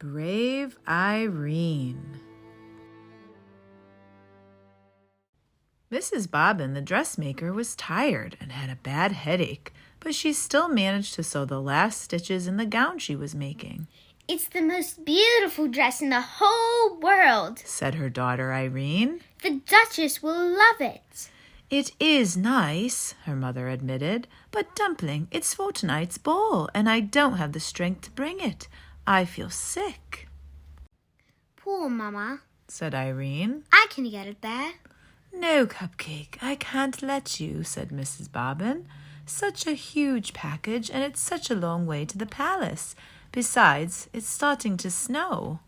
Brave Irene. Mrs. Bobbin, the dressmaker, was tired and had a bad headache, but she still managed to sew the last stitches in the gown she was making. "It's the most beautiful dress in the whole world," said her daughter Irene. "The Duchess will love it." "It is nice," her mother admitted, "but Dumpling, it's for tonight's ball, and I don't have the strength to bring it. I feel sick." "Poor Mama," said Irene. "I can get it there." "No, Cupcake, I can't let you," said Mrs. Bobbin. "Such a huge package, and it's such a long way to the palace. Besides, it's starting to snow."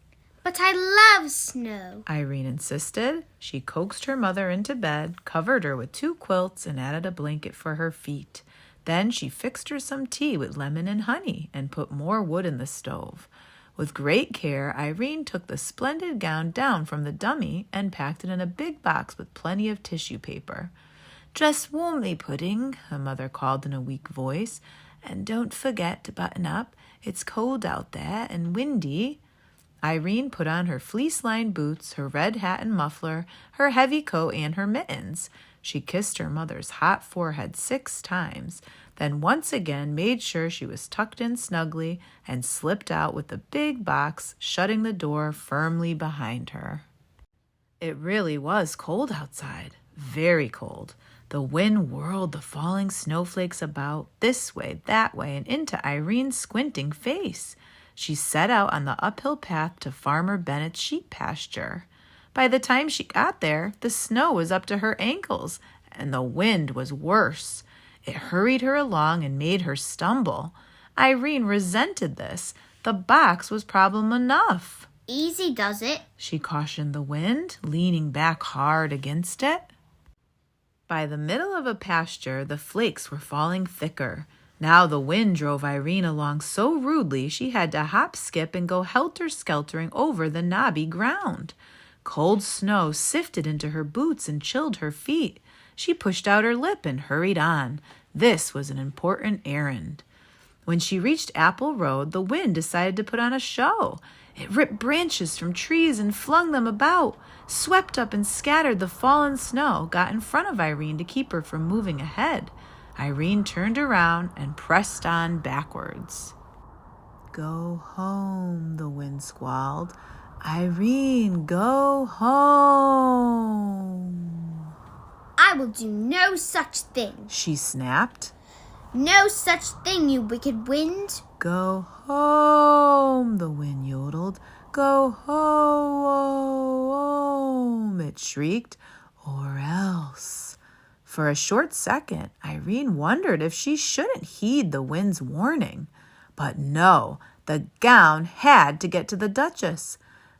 "But I love snow," Irene insisted. She coaxed her mother into bed, covered her with 2 quilts, and added a blanket for her feet. Then she fixed her some tea with lemon and honey and put more wood in the stove. With great care, Irene took the splendid gown down from the dummy and packed it in a big box with plenty of tissue paper. "Dress warmly, Pudding," her mother called in a weak voice, "and don't forget to button up. It's cold out there and windy." Irene put on her fleece-lined boots, her red hat and muffler, her heavy coat, and her mittens. She kissed her mother's hot forehead 6 times, then once again made sure she was tucked in snugly and slipped out with the big box, shutting the door firmly behind her. It really was cold outside, very cold. The wind whirled the falling snowflakes about, this way, that way, and into Irene's squinting face. She set out on the uphill path to Farmer Bennett's sheep pasture. By the time she got there, the snow was up to her ankles, and the wind was worse. It hurried her along and made her stumble. Irene resented this. The box was problem enough. "Easy does it," she cautioned the wind, leaning back hard against it. By the middle of a pasture, the flakes were falling thicker. Now the wind drove Irene along so rudely she had to hop, skip, and go helter-skeltering over the knobby ground. Cold snow sifted into her boots and chilled her feet. She pushed out her lip and hurried on. This was an important errand. When she reached Apple Road, the wind decided to put on a show. It ripped branches from trees and flung them about, swept up and scattered the fallen snow, got in front of Irene to keep her from moving ahead. Irene turned around and pressed on backwards. "Go home," the wind squalled. "Irene, go home." "I will do no such thing," she snapped. "No such thing, you wicked wind." "Go home," the wind yodeled. "Go home," it shrieked, "or else." For a short second, Irene wondered if she shouldn't heed the wind's warning. But no, the gown had to get to the Duchess.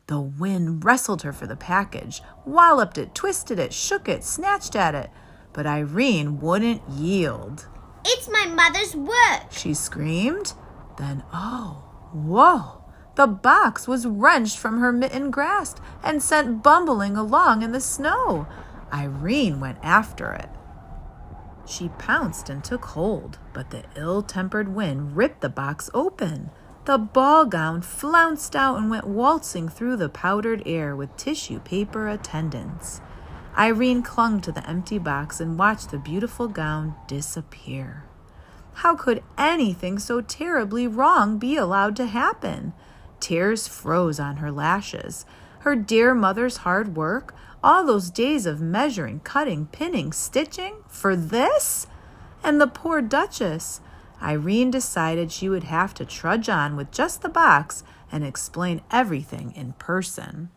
The wind wrestled her for the package, walloped it, twisted it, shook it, snatched at it. But Irene wouldn't yield. "It's my mother's work," she screamed. Then, oh, whoa! The box was wrenched from her mittened grasp and sent bumbling along in the snow. Irene went after it. She pounced and took hold, but the ill-tempered wind ripped the box open. The ball gown flounced out and went waltzing through the powdered air with tissue paper attendants. Irene clung to the empty box and watched the beautiful gown disappear. How could anything so terribly wrong be allowed to happen? Tears froze on her lashes. Her dear mother's hard work, all those days of measuring, cutting, pinning, stitching, for this? And the poor Duchess. Irene decided she would have to trudge on with just the box and explain everything in person.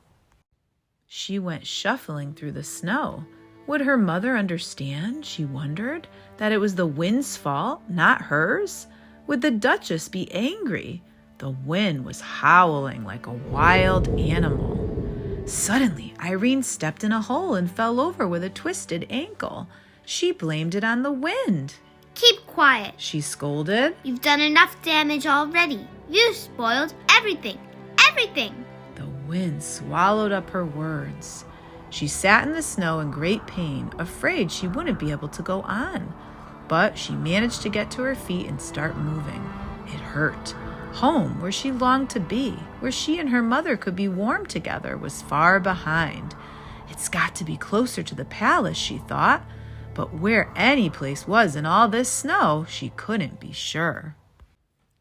She went shuffling through the snow. Would her mother understand, she wondered, that it was the wind's fault, not hers? Would the Duchess be angry? The wind was howling like a wild animal. Suddenly, Irene stepped in a hole and fell over with a twisted ankle. She blamed it on the wind. "Keep quiet," she scolded. "You've done enough damage already. You spoiled everything. Everything." The wind swallowed up her words. She sat in the snow in great pain, afraid she wouldn't be able to go on. But she managed to get to her feet and start moving. It hurt. Home, where she longed to be, where she and her mother could be warm together, was far behind. It's got to be closer to the palace, she thought, but where any place was in all this snow, she couldn't be sure.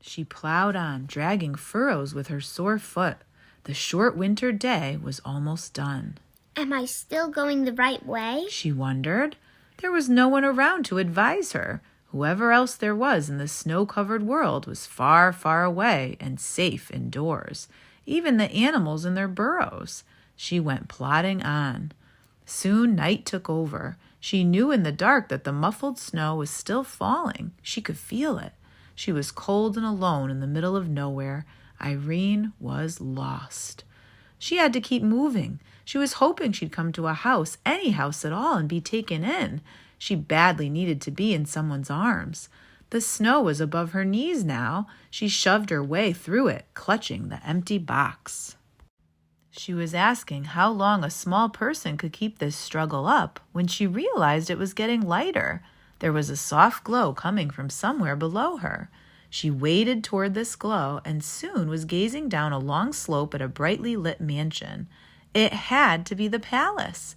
She plowed on, dragging furrows with her sore foot. The short winter day was almost done. Am I still going the right way? She wondered. There was no one around to advise her. Whoever else there was in the snow-covered world was far, far away and safe indoors, even the animals in their burrows. She went plodding on. Soon night took over. She knew in the dark that the muffled snow was still falling. She could feel it. She was cold and alone in the middle of nowhere. Irene was lost. She had to keep moving. She was hoping she'd come to a house, any house at all, and be taken in. She badly needed to be in someone's arms. The snow was above her knees now. She shoved her way through it, clutching the empty box. She was asking how long a small person could keep this struggle up when she realized it was getting lighter. There was a soft glow coming from somewhere below her. She waded toward this glow and soon was gazing down a long slope at a brightly lit mansion. It had to be the palace.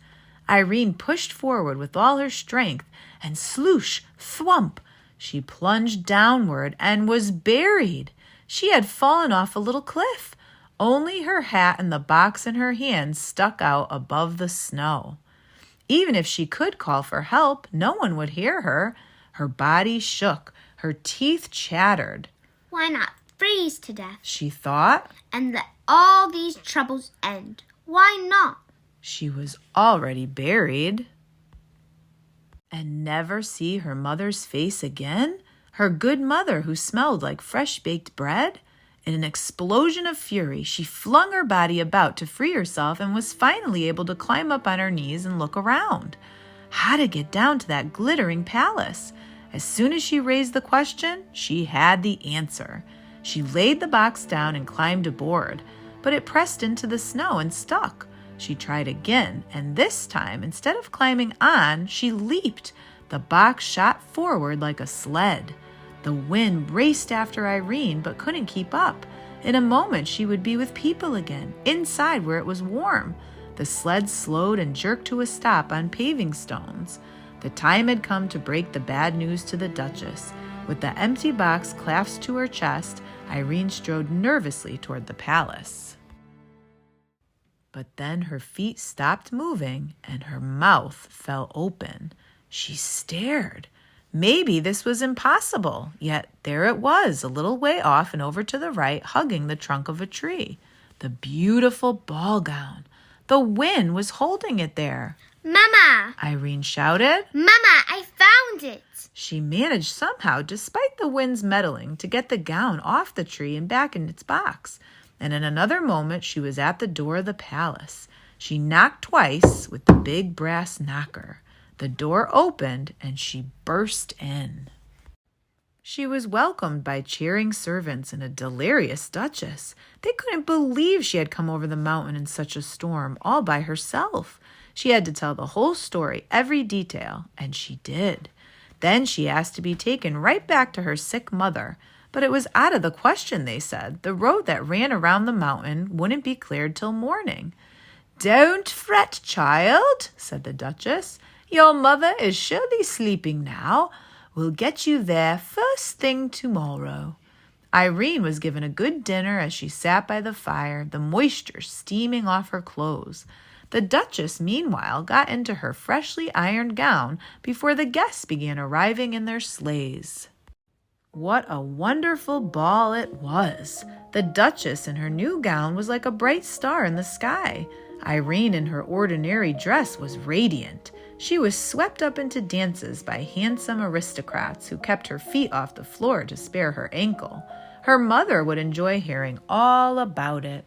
Irene pushed forward with all her strength, and sloosh, thwump, she plunged downward and was buried. She had fallen off a little cliff. Only her hat and the box in her hand stuck out above the snow. Even if she could call for help, no one would hear her. Her body shook. Her teeth chattered. Why not freeze to death? She thought. And let all these troubles end. Why not? She was already buried. And never see her mother's face again? Her good mother who smelled like fresh-baked bread? In an explosion of fury, she flung her body about to free herself and was finally able to climb up on her knees and look around. How to get down to that glittering palace? As soon as she raised the question, she had the answer. She laid the box down and climbed aboard, but it pressed into the snow and stuck. She tried again, and this time, instead of climbing on, she leaped. The box shot forward like a sled. The wind raced after Irene, but couldn't keep up. In a moment, she would be with people again, inside where it was warm. The sled slowed and jerked to a stop on paving stones. The time had come to break the bad news to the Duchess. With the empty box clasped to her chest, Irene strode nervously toward the palace. But then her feet stopped moving and her mouth fell open. She stared. Maybe this was impossible, yet there it was, a little way off and over to the right, hugging the trunk of a tree. The beautiful ball gown. The wind was holding it there. Mama! Irene shouted. Mama, I found it! She managed somehow, despite the wind's meddling, to get the gown off the tree and back in its box. And in another moment, she was at the door of the palace. She knocked twice with the big brass knocker. The door opened, and she burst in. She was welcomed by cheering servants and a delirious duchess. They couldn't believe she had come over the mountain in such a storm, all by herself. She had to tell the whole story, every detail, and she did. Then she asked to be taken right back to her sick mother. But it was out of the question, they said. The road that ran around the mountain wouldn't be cleared till morning. "Don't fret, child," said the Duchess. "Your mother is surely sleeping now. We'll get you there first thing tomorrow." Irene was given a good dinner as she sat by the fire, the moisture steaming off her clothes. The Duchess, meanwhile, got into her freshly ironed gown before the guests began arriving in their sleighs. What a wonderful ball it was! The Duchess in her new gown was like a bright star in the sky. Irene in her ordinary dress was radiant. She was swept up into dances by handsome aristocrats who kept her feet off the floor to spare her ankle. Her mother would enjoy hearing all about it.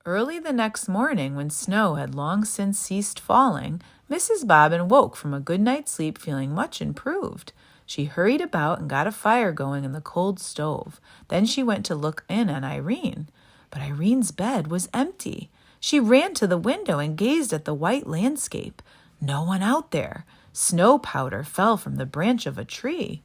Early the next morning, when snow had long since ceased falling, Mrs. Bobbin woke from a good night's sleep feeling much improved. She hurried about and got a fire going in the cold stove. Then she went to look in on Irene. But Irene's bed was empty. She ran to the window and gazed at the white landscape. No one out there. Snow powder fell from the branch of a tree.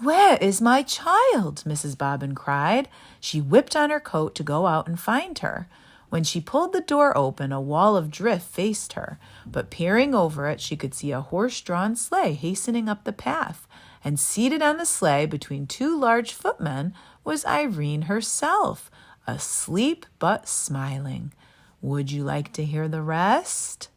"Where is my child?" Mrs. Bobbin cried. She whipped on her coat to go out and find her. When she pulled the door open, a wall of drift faced her, but peering over it, she could see a horse-drawn sleigh hastening up the path, and seated on the sleigh between two large footmen was Irene herself, asleep but smiling. Would you like to hear the rest?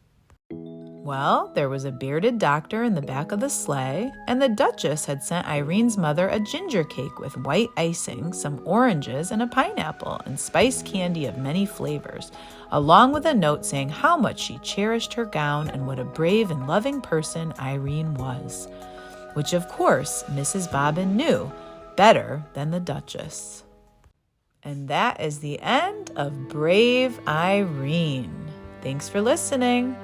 Well, there was a bearded doctor in the back of the sleigh, and the Duchess had sent Irene's mother a ginger cake with white icing, some oranges, and a pineapple, and spiced candy of many flavors, along with a note saying how much she cherished her gown and what a brave and loving person Irene was, which of course Mrs. Bobbin knew better than the Duchess. And that is the end of Brave Irene. Thanks for listening.